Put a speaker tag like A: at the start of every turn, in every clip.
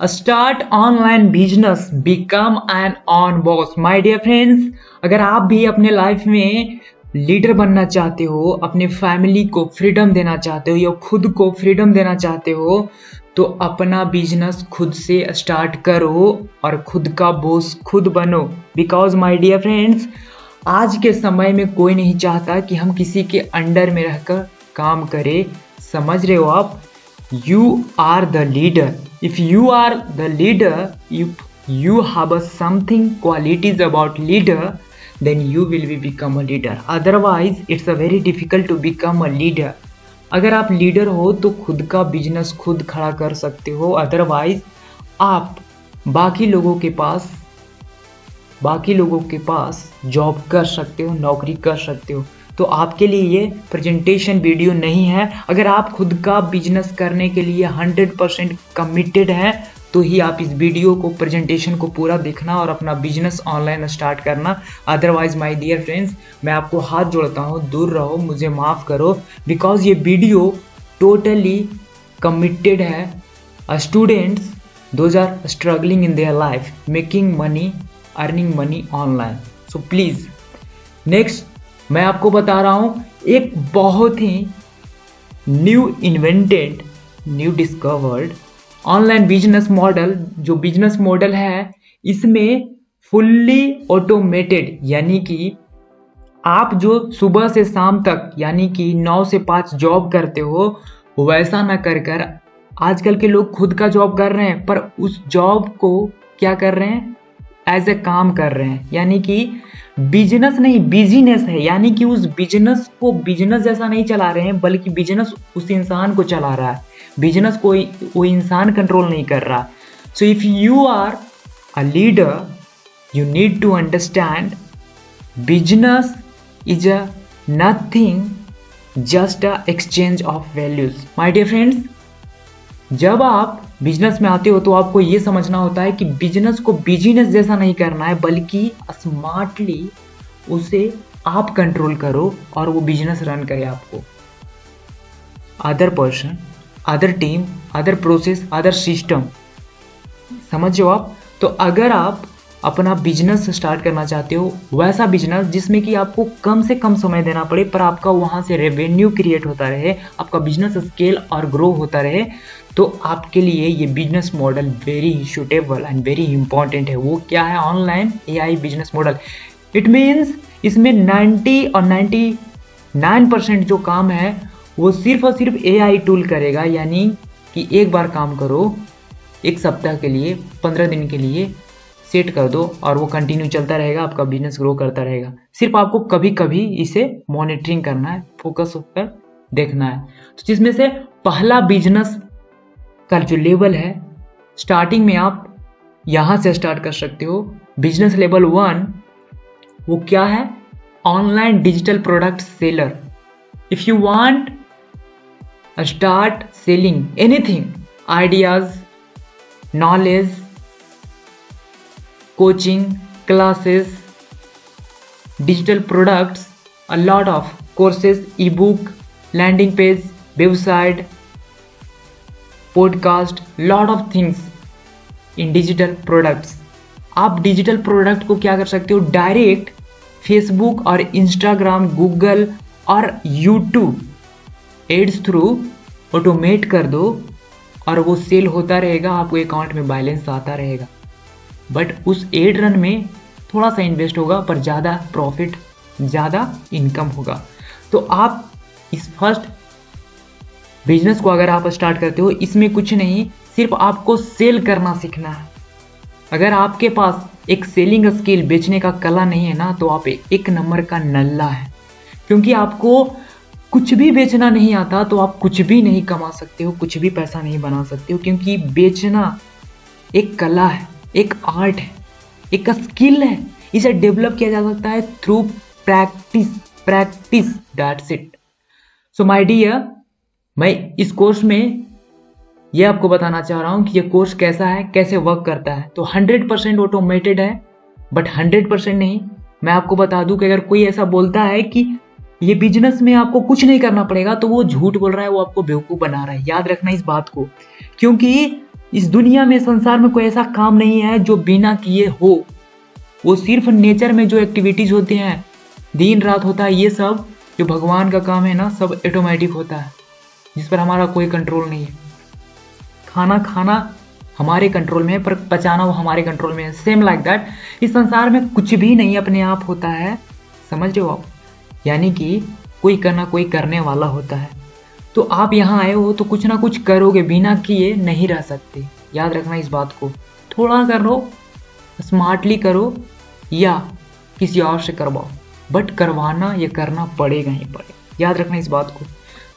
A: Start online business, become an own boss. My dear friends, अगर आप भी अपने लाइफ में लीडर बनना चाहते हो, अपने फैमिली को फ्रीडम देना चाहते हो या खुद को फ्रीडम देना चाहते हो, तो अपना बिजनेस खुद से स्टार्ट करो और खुद का बॉस खुद बनो। बिकॉज माय डियर फ्रेंड्स, आज के समय में कोई नहीं चाहता कि हम किसी के अंडर में रहकर काम करें। समझ रहे हो आप? You are the leader. If you are the leader, if you have something qualities about leader, then you will become a leader. Otherwise, it's a very difficult to become a leader. अगर आप leader हो तो खुद का business खुद खड़ा कर सकते हो। अदरवाइज आप बाकी लोगों के पास जॉब कर सकते हो, नौकरी कर सकते हो। तो आपके लिए ये प्रेजेंटेशन वीडियो नहीं है। अगर आप खुद का बिजनेस करने के लिए 100% कमिटेड हैं तो ही आप इस वीडियो को, प्रेजेंटेशन को पूरा देखना और अपना बिजनेस ऑनलाइन स्टार्ट करना। अदरवाइज माय डियर फ्रेंड्स, मैं आपको हाथ जोड़ता हूँ, दूर रहो, मुझे माफ़ करो। बिकॉज ये वीडियो टोटली कमिटेड है students those are struggling in their life, making money, earning money online. So please next मैं आपको बता रहा हूं एक बहुत ही new invented, new discovered online business model. जो बिजनेस मॉडल है इसमें फुल्ली ऑटोमेटेड, यानी कि आप जो सुबह से शाम तक यानी कि 9 से 5 जॉब करते हो, वैसा ना कर आजकल के लोग खुद का जॉब कर रहे हैं, पर उस जॉब को क्या कर रहे हैं, एज ए काम कर रहे हैं। यानी कि बिजनेस नहीं, बिजनेस है। यानी कि उस बिजनेस को बिजनेस जैसा नहीं चला रहे हैं, बल्कि बिजनेस उस इंसान को चला रहा है। बिजनेस को वो इंसान कंट्रोल नहीं कर रहा। So if you are a leader, you need to understand business is a nothing just a exchange of values. My dear friends, जब आप बिजनेस में आते हो तो आपको ये समझना होता है कि बिजनेस को बिजनेस जैसा नहीं करना है, बल्कि स्मार्टली उसे आप कंट्रोल करो और वो बिजनेस रन करे आपको। Other person, other team, other process, other system, समझो आप? तो अगर आप अपना बिजनेस स्टार्ट करना चाहते हो, वैसा बिजनेस जिसमें कि आपको कम से कम समय देना पड़े पर आपका वहाँ से रेवेन्यू क्रिएट होता रहे, आपका बिजनेस स्केल और ग्रो होता रहे, तो आपके लिए ये business model very suitable and very important है। वो क्या है? Online AI business model. It means इसमें 90 और 99% जो काम है वो सिर्फ और सिर्फ एआई टूल करेगा। यानी कि एक बार काम करो, एक सप्ताह के लिए, 15 दिन के लिए सेट कर दो और वो कंटिन्यू चलता रहेगा, आपका बिजनेस ग्रो करता रहेगा। सिर्फ आपको कभी कभी इसे मॉनिटरिंग करना है, फोकस पर देखना है। तो जिसमें से पहला बिजनेस का जो लेवल है, स्टार्टिंग में आप यहां से स्टार्ट कर सकते हो। बिजनेस लेवल 1 वो क्या है? Online digital product seller. If you want start selling anything, ideas, knowledge, coaching, classes, digital products, a lot of courses, ebook, landing page, website, podcast, lot of things in digital products। आप digital product को क्या कर सकते हो? Direct Facebook और Instagram, Google और YouTube ads through automate कर दो और वो सेल होता रहेगा, आपको अकाउंट में बैलेंस आता रहेगा। बट उस एड रन में थोड़ा सा इन्वेस्ट होगा, पर ज़्यादा प्रॉफिट, ज़्यादा इनकम होगा। तो आप इस फर्स्ट बिजनेस को अगर आप स्टार्ट करते हो, इसमें कुछ नहीं, सिर्फ आपको सेल करना सीखना है। अगर आपके पास एक सेलिंग स्किल, बेचने का कला नहीं है ना, तो आप एक नंबर का नल्ला है। क्योंकि आपको कुछ भी बेचना नहीं आता तो आप कुछ भी नहीं कमा सकते हो, कुछ भी पैसा नहीं बना सकते हो। क्योंकि बेचना एक कला है, एक आर्ट है, एक स्किल है। इसे डेवलप किया जा सकता है through practice, that's it. So my dear, मैं इस कोर्स में ये आपको बताना चाह रहा हूं कि ये कोर्स कैसा है, कैसे वर्क करता है। तो 100% ऑटोमेटेड है, बट 100% नहीं। मैं आपको बता दूं कि अगर कोई ऐसा बोलता है कि ये बिजनेस में आपको कुछ नहीं करना पड़ेगा, तो वो झूठ बोल रहा है, वो आपको बेवकूफ बना रहा है। याद रखना इस बात को, क्योंकि इस दुनिया में, संसार में कोई ऐसा काम नहीं है जो बिना किए हो। वो सिर्फ नेचर में जो एक्टिविटीज होती हैं, दिन रात होता है, ये सब जो भगवान का काम है ना, सब ऑटोमेटिक होता है, जिस पर हमारा कोई कंट्रोल नहीं है। खाना खाना हमारे कंट्रोल में है, पर पचाना वो हमारे कंट्रोल में है। सेम लाइक दैट, इस संसार में कुछ भी नहीं अपने आप होता है, समझ रहे हो आप? यानी कि कोई करना कोई करने वाला होता है। तो आप यहाँ आए हो तो कुछ ना कुछ करोगे, बिना किए नहीं रह सकते। याद रखना इस बात को। थोड़ा करो, स्मार्टली करो या किसी और से करवाओ, बट करवाना या करना पड़ेगा ही पड़ेगा। याद रखना इस बात को।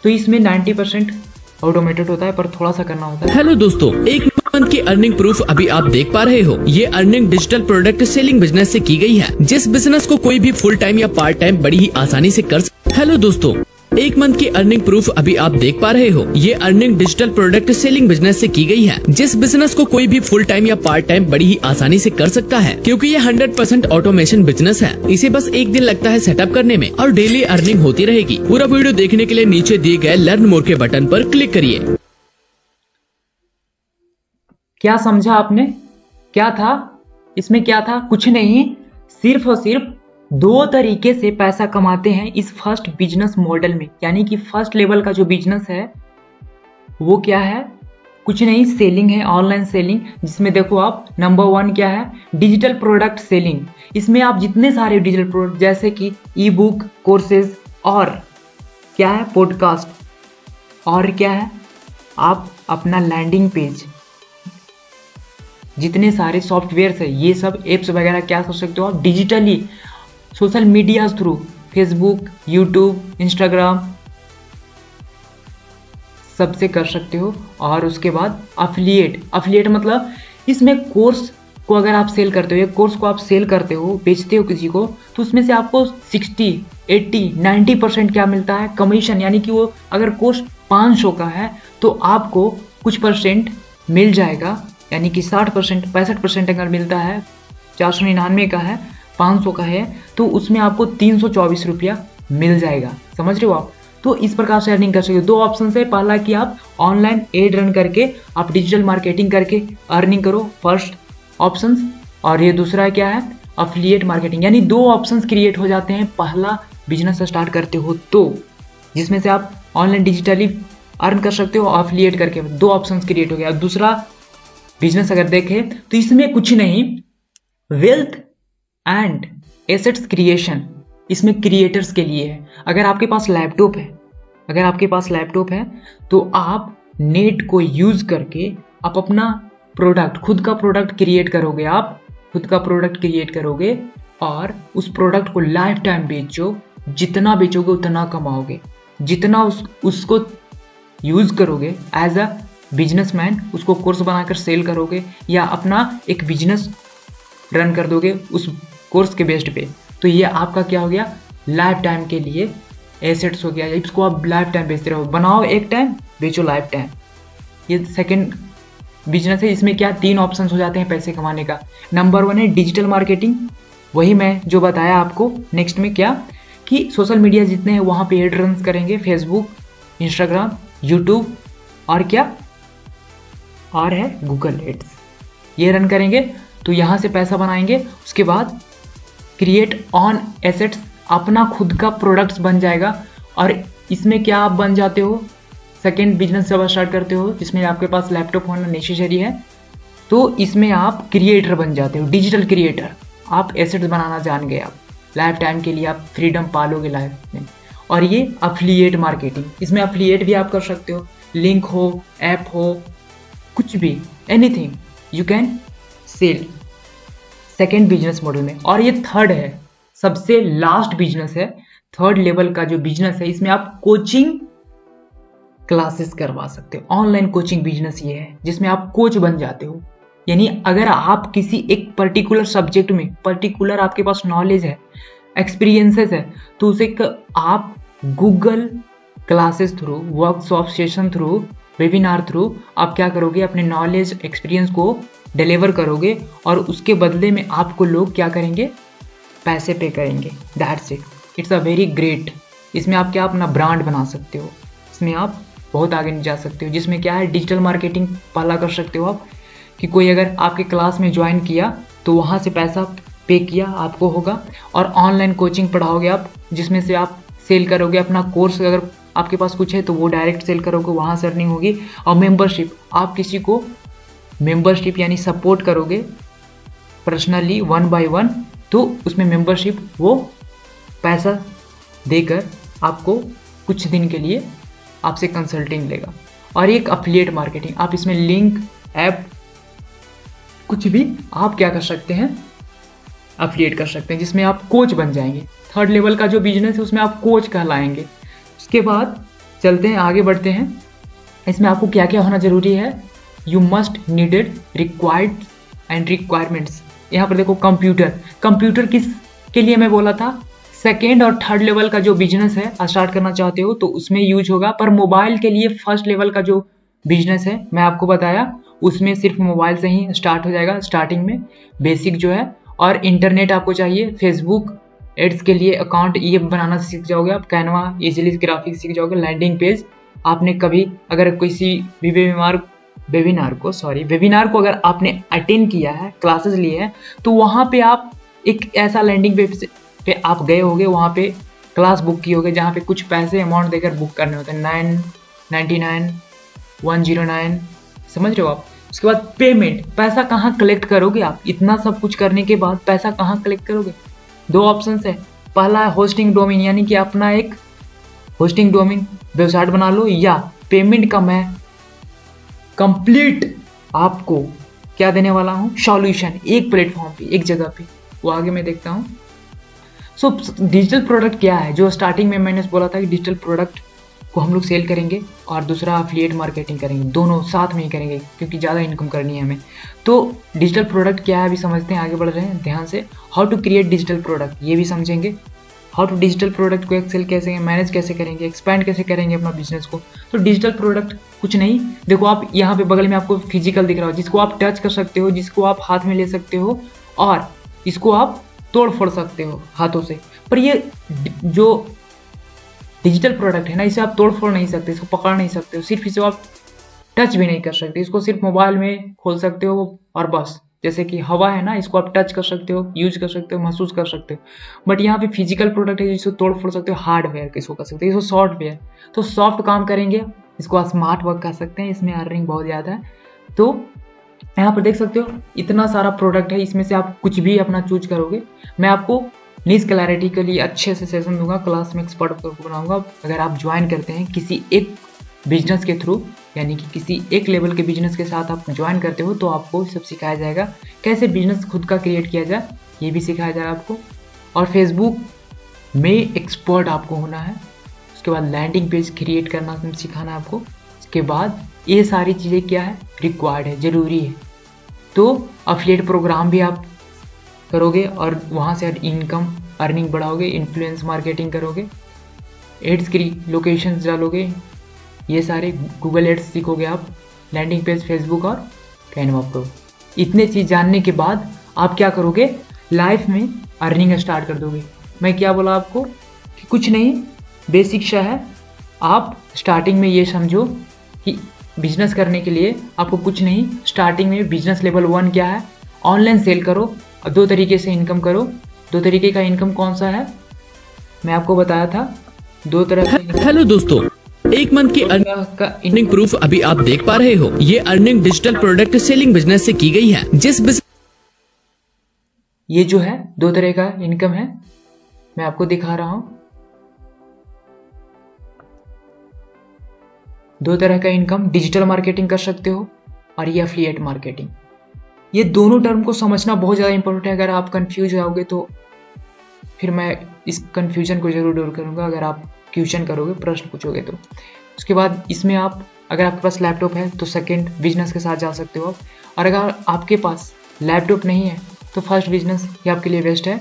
A: तो इसमें 90% ऑटोमेटेड होता है, पर थोड़ा सा करना होता है।
B: हेलो दोस्तों, एक मंथ की अर्निंग प्रूफ अभी आप देख पा रहे हो। ये earning digital product selling business से की गई है, जिस बिजनेस को कोई भी फुल टाइम या पार्ट टाइम बड़ी ही आसानी से कर। हेलो दोस्तों, एक मंथ की अर्निंग प्रूफ अभी आप देख पा रहे हो। ये earning digital product selling business से की गई है, जिस बिजनेस को कोई भी फुल टाइम या पार्ट टाइम बड़ी ही आसानी से कर सकता है, क्योंकि ये 100% ऑटोमेशन बिजनेस है। इसे बस एक दिन लगता है सेटअप करने में और डेली अर्निंग होती रहेगी। पूरा वीडियो देखने के लिए नीचे दिए गए लर्न मोर के बटन पर क्लिक करिए।
A: क्या समझा आपने? क्या था इसमें? क्या था? कुछ नहीं, सिर्फ और सिर्फ 2 तरीके से पैसा कमाते हैं इस फर्स्ट बिजनेस मॉडल में। यानी कि फर्स्ट लेवल का जो बिजनेस है वो क्या है? कुछ नहीं, सेलिंग है, ऑनलाइन सेलिंग। जिसमें देखो आप, नंबर 1 क्या है? Digital product selling. इसमें आप जितने सारे डिजिटल प्रोडक्ट, जैसे कि ई बुक, कोर्सेज, और क्या है, पॉडकास्ट, और क्या है, आप अपना लैंडिंग पेज, जितने सारे सॉफ्टवेयर है, ये सब एप्स वगैरह क्या कर सकते हो आप digitally, social media through, Facebook, YouTube, Instagram, सबसे कर सकते हो। और उसके बाद अफिलिएट मतलब इसमें कोर्स को अगर आप सेल करते हो, एक कोर्स को आप सेल करते हो, बेचते हो किसी को, तो उसमें से आपको 60, 80, 90% क्या मिलता है? कमीशन। यानी कि वो अगर कोर्स 500 का है तो आपको कुछ परसेंट मिल जाएगा। यानी कि 60%, 65% अगर मिलता है, 499 का है, 500 का है, तो उसमें आपको 324 रुपया मिल जाएगा। समझ रहे हो आप? तो इस प्रकार से अर्निंग कर सकते हो। 2 ऑप्शन है, पहला कि आप ऑनलाइन एड रन करके आप डिजिटल मार्केटिंग करके अर्निंग करो, फर्स्ट ऑप्शन। और ये दूसरा क्या है? Affiliate marketing. यानी 2 ऑप्शंस क्रिएट हो जाते हैं पहला बिजनेस स्टार्ट करते हो तो, जिसमें से आप ऑनलाइन डिजिटली अर्न कर सकते हो, अफिलिएट करके 2 ऑप्शंस क्रिएट हो गया। दूसरा बिजनेस अगर देखें तो इसमें कुछ नहीं, वेल्थ एंड एसेट्स क्रिएशन, इसमें क्रिएटर्स के लिए है। अगर आपके पास लैपटॉप है तो आप नेट को यूज करके आप अपना प्रोडक्ट, खुद का प्रोडक्ट क्रिएट करोगे और उस प्रोडक्ट को लाइफ टाइम बेचो। जितना बेचोगे उतना कमाओगे, जितना उसको यूज करोगे एज अ बिजनेसमैन, उसको कोर्स बनाकर सेल करोगे या अपना एक बिजनेस रन कर दोगे उस कोर्स के बेस्ड पे, तो ये आपका क्या हो गया? लाइफ टाइम के लिए एसेट्स हो गया। इसको आप लाइफ टाइम बेचते रहो, बनाओ एक टाइम, बेचो लाइफ टाइम। ये सेकंड बिजनेस है। इसमें क्या 3 ऑप्शन हो जाते हैं पैसे कमाने का। नंबर 1 है डिजिटल मार्केटिंग, वही मैं जो बताया आपको। नेक्स्ट में क्या कि सोशल मीडिया जितने हैं वहाँ पे एड रन करेंगे, फेसबुक, इंस्टाग्राम, यूट्यूब, और क्या, और है गूगल एड्स, ये रन करेंगे तो यहाँ से पैसा बनाएंगे। उसके बाद क्रिएट ऑन एसेट्स, अपना खुद का प्रोडक्ट्स बन जाएगा। और इसमें क्या आप बन जाते हो? सेकेंड बिजनेस जब स्टार्ट करते हो जिसमें आपके पास लैपटॉप होना नेसेसरी है, तो इसमें आप क्रिएटर बन जाते हो, डिजिटल क्रिएटर। आप एसेट्स बनाना जान गए, आप लाइफ टाइम के लिए आप फ्रीडम पालोगे लाइफ में। और ये अफिलिएट मार्केटिंग, इसमें अफिलिएट भी आप कर सकते हो, लिंक हो, ऐप हो, कुछ भी, anything you can sell second business model में। और ये थर्ड है, सबसे लास्ट बिजनेस है, थर्ड लेवल का जो बिजनेस है। इसमें आप कोचिंग क्लासेस करवा सकते हो, ऑनलाइन कोचिंग बिजनेस ये है, जिसमें आप कोच बन जाते हो। यानी अगर आप किसी एक पर्टिकुलर सब्जेक्ट में पर्टिकुलर आपके पास नॉलेज है, एक्सपीरियंसेस है, तो उसे आप Google classes through, workshop session through, webinar through आप क्या करोगे? अपने नॉलेज, एक्सपीरियंस को डिलीवर करोगे और उसके बदले में आपको लोग क्या करेंगे? पैसे पे करेंगे। That's it, it's a very great. इसमें आप क्या अपना ब्रांड बना सकते हो, इसमें आप बहुत आगे जा सकते हो, जिसमें क्या है डिजिटल मार्केटिंग पहला कर सकते हो आप, कि कोई अगर आपके क्लास में ज्वाइन किया तो वहाँ से पैसा पे किया आपको होगा, और ऑनलाइन कोचिंग पढ़ाओगे आप, जिसमें से आप सेल करोगे अपना कोर्स, अगर आपके पास कुछ है तो वो डायरेक्ट सेल करोगे, वहाँ से अर्निंग होगी। और मेंबरशिप, आप किसी को मेंबरशिप यानी सपोर्ट करोगे पर्सनली 1 by 1, तो उसमें मेंबरशिप वो पैसा देकर आपको कुछ दिन के लिए आपसे कंसल्टिंग लेगा। और एक अफिलिएट मार्केटिंग, आप इसमें लिंक ऐप कुछ भी आप क्या कर सकते हैं, अफिलिएट कर सकते हैं, जिसमें आप कोच बन जाएंगे। थर्ड लेवल का जो बिजनेस है उसमें आप कोच कहलाएंगे। उसके बाद चलते हैं, आगे बढ़ते हैं। इसमें आपको क्या क्या होना जरूरी है, you must needed required and requirements. यहाँ पर देखो कंप्यूटर किस के लिए मैं बोला था, सेकेंड और थर्ड लेवल का जो बिजनेस है स्टार्ट करना चाहते हो तो उसमें यूज होगा, पर मोबाइल के लिए फर्स्ट लेवल का जो बिजनेस है मैं आपको बताया, उसमें सिर्फ मोबाइल से ही स्टार्ट हो जाएगा स्टार्टिंग में, बेसिक जो है। और इंटरनेट आपको चाहिए, फेसबुक एड्स के लिए अकाउंट ये बनाना सीख जाओगे आप, कैनवा इजीली ग्राफिक्स सीख जाओगे, लैंडिंग पेज। आपने कभी अगर किसी भी वेबिनार को अगर आपने अटेंड किया है, क्लासेस लिए हैं, तो वहाँ पे आप एक ऐसा लैंडिंग पेज पे आप गए होगे, वहाँ पे क्लास बुक की होगे, जहाँ पे कुछ पैसे अमाउंट देकर बुक करने होते हैं, 999 109, समझ रहे हो आप। उसके बाद पेमेंट, पैसा कहाँ कलेक्ट करोगे आप, इतना सब कुछ करने के बाद पैसा कहाँ कलेक्ट करोगे, दो ऑप्शन है। पहला है होस्टिंग डोमेन, यानी कि अपना एक होस्टिंग डोमेन वेबसाइट बना लो, या पेमेंट का मैं कंप्लीट आपको क्या देने वाला हूँ, सॉल्यूशन, एक प्लेटफॉर्म पे, एक जगह पे, वो आगे मैं देखता हूँ। सो डिजिटल प्रोडक्ट क्या है, जो स्टार्टिंग में मैंने बोला था कि डिजिटल प्रोडक्ट को हम लोग सेल करेंगे और दूसरा अफिलिएट मार्केटिंग करेंगे, दोनों साथ में ही करेंगे क्योंकि ज़्यादा इनकम करनी है हमें। तो डिजिटल प्रोडक्ट क्या है अभी समझते हैं, आगे बढ़ रहे हैं ध्यान से। How to create digital product, ये भी समझेंगे। हाउ टू डिजिटल प्रोडक्ट को एक्सेल कैसे मैनेज कैसे करेंगे, एक्सपैंड कैसे करेंगे अपना बिजनेस को। तो डिजिटल प्रोडक्ट कुछ नहीं, देखो आप यहाँ पे बगल में आपको फिजिकल दिख रहा हो, जिसको आप टच कर सकते हो, जिसको आप हाथ में ले सकते हो, और इसको आप तोड़ फोड़ सकते हो हाथों से। पर ये जो डिजिटल प्रोडक्ट है ना, इसे आप तोड़ फोड़ नहीं सकते, इसको पकड़ नहीं सकते हो, सिर्फ इसे आप टच भी नहीं कर सकते, इसको सिर्फ मोबाइल में खोल सकते हो और बस। जैसे कि हवा है ना, इसको आप टच कर सकते हो, यूज कर सकते हो, महसूस कर सकते हो। बट यहाँ पे फिजिकल प्रोडक्ट है जिसको तोड़ फोड़ सकते हो, हार्डवेयर किसको कर सकते हो, इसको सॉफ्टवेयर। तो सॉफ्ट काम करेंगे, इसको आप स्मार्ट वर्क कर सकते हैं, इसमें अर्निंग बहुत ज़्यादा है। तो यहाँ पर देख सकते हो इतना सारा प्रोडक्ट है, इसमें से आप कुछ भी अपना चूज करोगे। मैं आपको नीज क्लैरिटी के लिए अच्छे से सेशन दूंगा, क्लास में एक्सपर्ट को बनाऊंगा। अगर आप ज्वाइन करते हैं किसी एक बिजनेस के थ्रू, यानी कि किसी एक लेवल के बिजनेस के साथ आप ज्वाइन करते हो, तो आपको सब सिखाया जाएगा, कैसे बिजनेस खुद का क्रिएट किया जाए ये भी सिखाया जाएगा आपको। और फेसबुक में एक्सपर्ट आपको होना है। उसके बाद लैंडिंग पेज क्रिएट करना सिखाना है आपको। उसके बाद ये सारी चीज़ें क्या है, रिक्वायर्ड है, ज़रूरी है। तो अफिलिएट प्रोग्राम भी आप करोगे और वहाँ से इनकम अर्निंग बढ़ाओगे, इन्फ्लुएंस मार्केटिंग करोगे, एड्स की लोकेशंस डालोगे, ये सारे गूगल एड्स सीखोगे आप, लैंडिंग पेज, फेसबुक और कैनवा प्रो। इतने चीज़ जानने के बाद आप क्या करोगे, लाइफ में अर्निंग स्टार्ट कर दोगे। मैं क्या बोला आपको कि कुछ नहीं, बेसिक सा है। आप स्टार्टिंग में ये समझो कि बिजनेस करने के लिए आपको कुछ नहीं, स्टार्टिंग में बिजनेस लेवल 1 क्या है, ऑनलाइन सेल करो और 2 तरीके से इनकम करो। 2 तरीके का इनकम कौन सा है, मैं आपको बताया था 2 तरह से।
B: हेलो दोस्तों, एक मंथ की अर्निंग प्रूफ अभी आप देख पा रहे हो। ये earning digital product selling business से की गई है,
A: ये जो है 2 तरह का इनकम है, मैं आपको दिखा रहा हूं। 2 तरह का इनकम, डिजिटल मार्केटिंग कर सकते हो और ये एफिलिएट मार्केटिंग। ये दोनों टर्म को समझना बहुत ज़्यादा इंपॉर्टेंट है। अगर आप कंफ्यूज आओगे तो फिर मैं इस कंफ्यूजन को जरूर दूर करूँगा, अगर आप क्वेश्चन करोगे, प्रश्न पूछोगे तो। उसके बाद इसमें आप, अगर आपके पास लैपटॉप है तो सेकंड बिजनेस के साथ जा सकते हो आप, और अगर आपके पास लैपटॉप नहीं है तो फर्स्ट बिजनेस ये आपके लिए बेस्ट है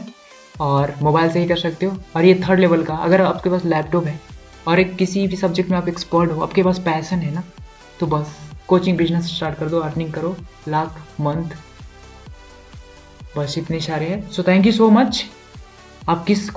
A: और मोबाइल से ही कर सकते हो। और ये थर्ड लेवल का, अगर आपके पास लैपटॉप है और एक किसी भी सब्जेक्ट में आप एक्सपर्ट हो, आपके पास पैशन है ना, तो बस कोचिंग बिजनेस स्टार्ट कर दो, अर्निंग करो लाख मंथ, बस इतने सारे हैं। So thank you so much. आप किस